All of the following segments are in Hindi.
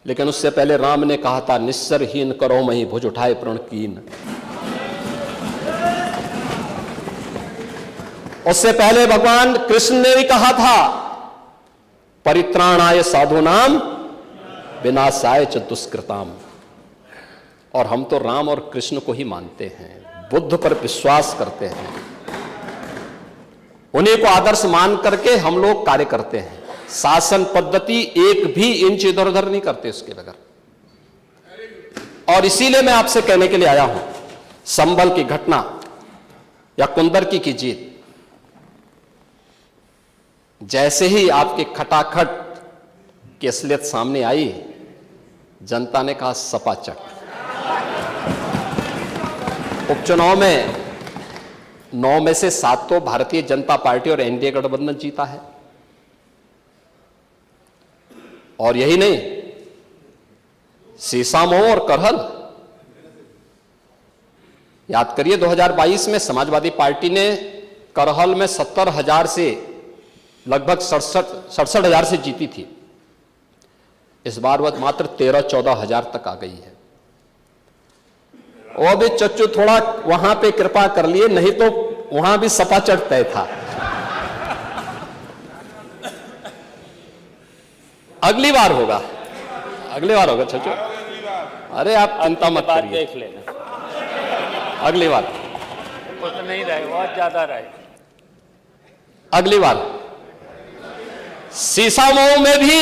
लेकिन उससे पहले राम ने कहा था, निस्सरहीन करो मही भुज उठाए प्रण कीन। उससे पहले भगवान कृष्ण ने भी कहा था, परित्राणाय साधूनाम विनाशाय च दुष्कृताम। और हम तो राम और कृष्ण को ही मानते हैं, बुद्ध पर विश्वास करते हैं, उन्हीं को आदर्श मान करके हम लोग कार्य करते हैं। शासन पद्धति एक भी इंच इधर उधर नहीं करते उसके बगैर। और इसीलिए मैं आपसे कहने के लिए आया हूं, संभल की घटना या कुंदरकी की जीत, जैसे ही आपके खटाखट की असलियत सामने आई, जनता ने कहा सपाचट। उपचुनाव में 9 में से 7 तो भारतीय जनता पार्टी और एनडीए गठबंधन जीता है। और यही नहीं, सीसामऊ और करहल, याद करिए 2022 में समाजवादी पार्टी ने करहल में 70,000 से लगभग 67,000 से जीती थी। इस बार वह मात्र 13-14 तक आ गई है। वो भी चच्चू थोड़ा वहां पे कृपा कर लिए, नहीं तो वहां भी सपाचट तय था। अगली बार होगा, अगली बार होगा चच्चू, अरे आप चिंता मत करिए, देख लेना अगली बार। कुछ नहीं रहे, बहुत ज्यादा रहे। अगली बार सीसामऊ में भी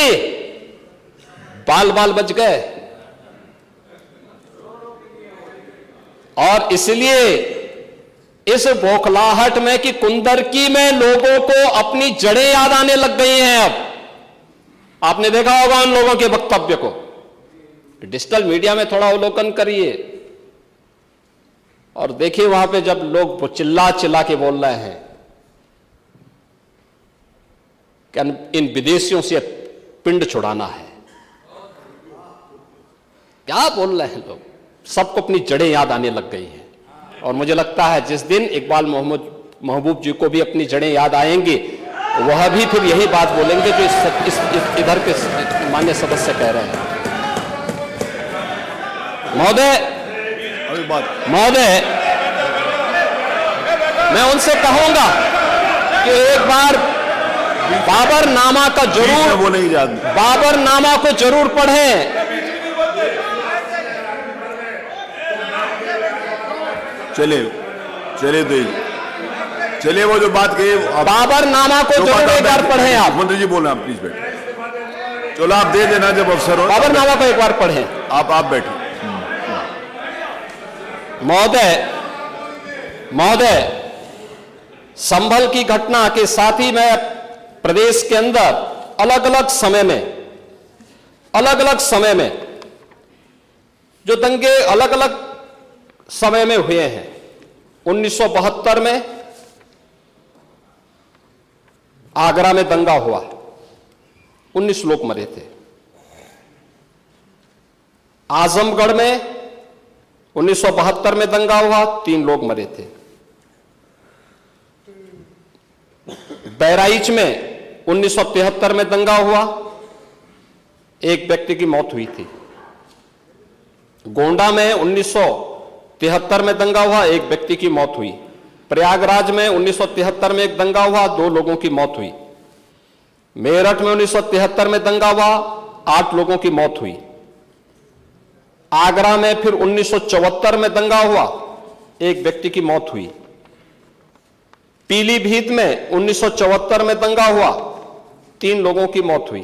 बाल बाल बच गए। और इसलिए इस बौखलाहट में कि कुंदरकी में लोगों को अपनी जड़ें याद आने लग गई हैं। अब आपने देखा होगा उन लोगों के वक्तव्य को, डिजिटल मीडिया में थोड़ा अवलोकन करिए और देखिए वहां पे जब लोग चिल्ला चिल्ला के बोल रहे हैं कि इन विदेशियों से पिंड छुड़ाना है, क्या बोल रहे हैं लोग, सबको अपनी जड़ें याद आने लग गई हैं। और मुझे लगता है जिस दिन इकबाल महबूब जी को भी अपनी जड़ें याद आएंगी, वह भी फिर यही बात बोलेंगे जो इधर के मान्य सदस्य कह रहे हैं। महोदय, मैं उनसे कहूंगा कि एक बार बाबरनामा का जरूर, बाबरनामा को जरूर पढ़ें। चलिए वो जो बात कही, बाबरनामा को जरूर एक बार पढ़ें आप। मंत्री जी बोल रहे हैं, आप प्लीज बैठे। चलो आप दे देना जब अवसर हो, बाबरनामा को एक बार पढ़ें। आप बैठो। महोदय, संभल की घटना के साथ ही मैं प्रदेश के अंदर अलग अलग समय में जो दंगे अलग अलग समय में हुए हैं। 1972 में आगरा में दंगा हुआ, 19 लोग मरे थे। आजमगढ़ में 1972 में दंगा हुआ, 3 लोग मरे थे। बहराइच में 1973 में दंगा हुआ, 1 व्यक्ति की मौत हुई थी। गोंडा में 1973 में दंगा हुआ, 1 व्यक्ति की मौत हुई। प्रयागराज में 1973 में एक दंगा हुआ, 2 लोगों की मौत हुई। मेरठ में 1973 में दंगा हुआ, 8 लोगों की मौत हुई। आगरा में फिर 1974 में दंगा हुआ, 1 व्यक्ति की मौत हुई। पीलीभीत में 1974 में दंगा हुआ, 3 लोगों की मौत हुई।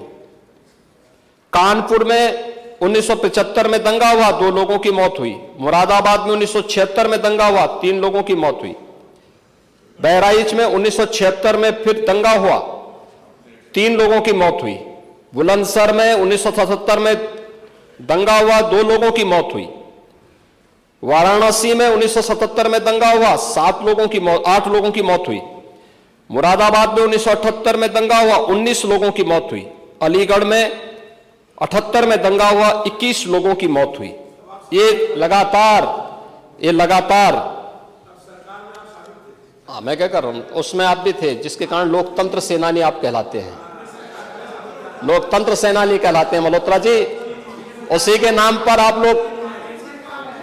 कानपुर में 1975 में दंगा हुआ, 2 लोगों की मौत हुई। मुरादाबाद में 1976 में दंगा हुआ, 3 लोगों की मौत हुई। बहराइच में 1976 में फिर दंगा हुआ, 3 लोगों की मौत हुई। बुलंदशहर में 1977 में दंगा हुआ, 2 लोगों की मौत हुई। वाराणसी में 1977 में दंगा हुआ, 8 लोगों की मौत हुई। मुरादाबाद में 1978 में दंगा हुआ, 19 लोगों की मौत हुई। अलीगढ़ में 78 में दंगा हुआ, 21 लोगों की मौत हुई। ये लगातार मैं क्या कर रहा हूं, उसमें आप भी थे, जिसके कारण लोकतंत्र सेनानी आप कहलाते हैं, लोकतंत्र सेनानी कहलाते हैं मल्होत्रा जी। उसी के नाम पर आप लोग,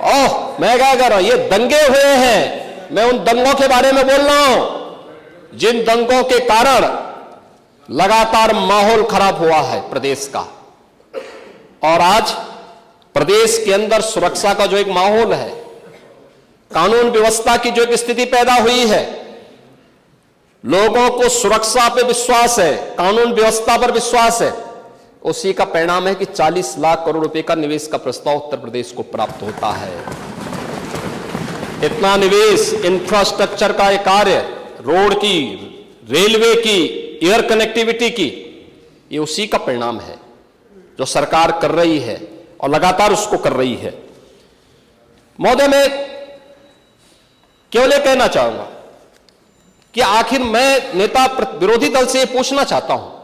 ओह मैं क्या कर रहा हूं, ये दंगे हुए हैं, मैं उन दंगों के बारे में बोल रहा हूं जिन दंगों के कारण लगातार माहौल खराब हुआ है प्रदेश का। और आज प्रदेश के अंदर सुरक्षा का जो एक माहौल है, कानून व्यवस्था की जो एक स्थिति पैदा हुई है, लोगों को सुरक्षा पे विश्वास है, कानून व्यवस्था पर विश्वास है, उसी का परिणाम है कि 40 लाख करोड़ रुपए का निवेश का प्रस्ताव उत्तर प्रदेश को प्राप्त होता है। इतना निवेश, इंफ्रास्ट्रक्चर का एक कार्य, रोड की, रेलवे की, एयर कनेक्टिविटी की, ये उसी का परिणाम है जो सरकार कर रही है और लगातार उसको कर रही है। महोदय, मैं केवल ये कहना चाहूंगा कि आखिर मैं नेता विरोधी दल से ये पूछना चाहता हूं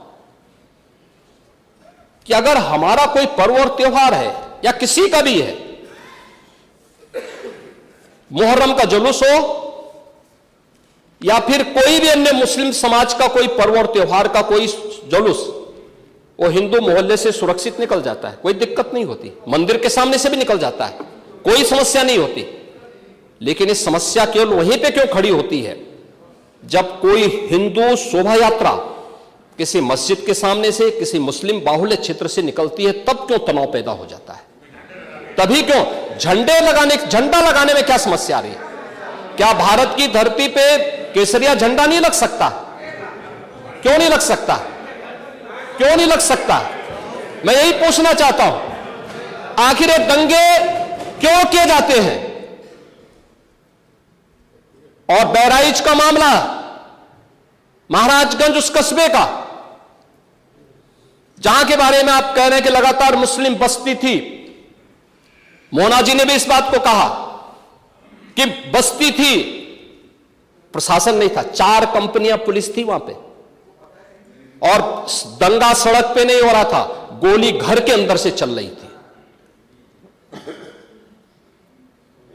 कि अगर हमारा कोई पर्व और त्योहार है या किसी का भी है, मुहर्रम का जुलूस हो या फिर कोई भी अन्य मुस्लिम समाज का कोई पर्व और त्योहार का कोई जुलूस, वो हिंदू मोहल्ले से सुरक्षित निकल जाता है, कोई दिक्कत नहीं होती, मंदिर के सामने से भी निकल जाता है, कोई समस्या नहीं होती। लेकिन इस समस्या केवल वहीं पे क्यों खड़ी होती है जब कोई हिंदू शोभा यात्रा किसी मस्जिद के सामने से, किसी मुस्लिम बाहुल्य क्षेत्र से निकलती है, तब क्यों तनाव पैदा हो जाता है? तभी क्यों झंडा लगाने में क्या समस्या आ रही है? क्या भारत की धरती पे केसरिया झंडा नहीं लग सकता? क्यों नहीं लग सकता? क्यों नहीं लग सकता? मैं यही पूछना चाहता हूं, आखिर ये दंगे क्यों किए जाते हैं? और बहराइच का मामला, महाराजगंज उस कस्बे का, जहां के बारे में आप कह रहे हैं कि लगातार मुस्लिम बस्ती थी, मोना जी ने भी इस बात को कहा कि बस्ती थी, प्रशासन नहीं था, 4 कंपनियां पुलिस थी वहां पे, और दंगा सड़क पे नहीं हो रहा था, गोली घर के अंदर से चल रही थी।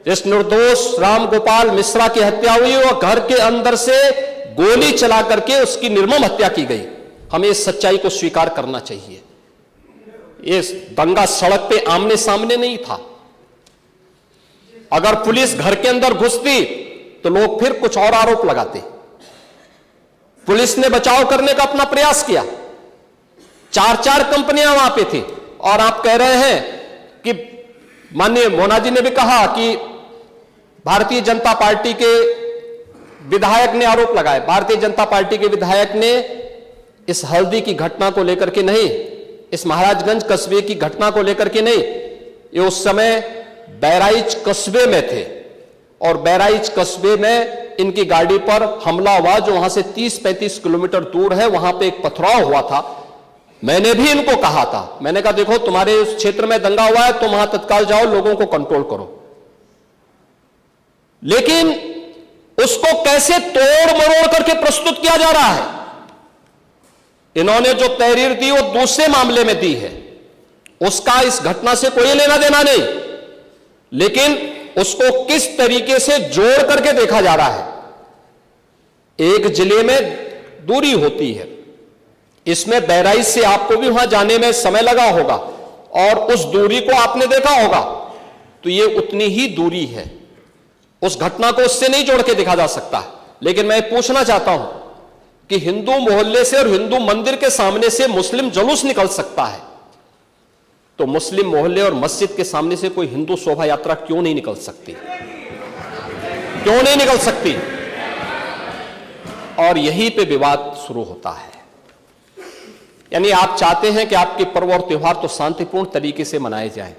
जिस निर्दोष राम गोपाल मिश्रा की हत्या हुई और घर के अंदर से गोली चला करके उसकी निर्मम हत्या की गई, हमें इस सच्चाई को स्वीकार करना चाहिए। ये दंगा सड़क पे आमने सामने नहीं था। अगर पुलिस घर के अंदर घुसती तो लोग फिर कुछ और आरोप लगाते। पुलिस ने बचाव करने का अपना प्रयास किया, 4 कंपनियां वहां पे थी, और आप कह रहे हैं कि माननीय मोना जी ने भी कहा कि भारतीय जनता पार्टी के विधायक ने आरोप लगाए। भारतीय जनता पार्टी के विधायक ने इस हल्दी की घटना को लेकर के नहीं, इस महाराजगंज कस्बे की घटना को लेकर के नहीं, ये उस समय बहराइच कस्बे में थे, और बहराइच कस्बे में इनकी गाड़ी पर हमला हुआ, जो वहां से 30-35 किलोमीटर दूर है, वहां पे एक पथराव हुआ था। मैंने भी इनको कहा था, मैंने कहा देखो तुम्हारे उस क्षेत्र में दंगा हुआ है, तुम वहां तत्काल जाओ, लोगों को कंट्रोल करो। लेकिन उसको कैसे तोड़ मरोड़ करके प्रस्तुत किया जा रहा है? इन्होंने जो तहरीर दी वो दूसरे मामले में दी है, उसका इस घटना से कोई लेना देना नहीं, लेकिन उसको किस तरीके से जोड़ करके देखा जा रहा है। एक जिले में दूरी होती है, इसमें बहराइच से आपको भी वहां जाने में समय लगा होगा, और उस दूरी को आपने देखा होगा, तो ये उतनी ही दूरी है, उस घटना को उससे नहीं जोड़ के देखा जा सकता। लेकिन मैं पूछना चाहता हूं कि हिंदू मोहल्ले से और हिंदू मंदिर के सामने से मुस्लिम जुलूस निकल सकता है, तो मुस्लिम मोहल्ले और मस्जिद के सामने से कोई हिंदू शोभा यात्रा क्यों नहीं निकल सकती? क्यों नहीं निकल सकती? और यहीं पे विवाद शुरू होता है। यानी आप चाहते हैं कि आपके पर्व और त्योहार तो शांतिपूर्ण तरीके से मनाए जाएं,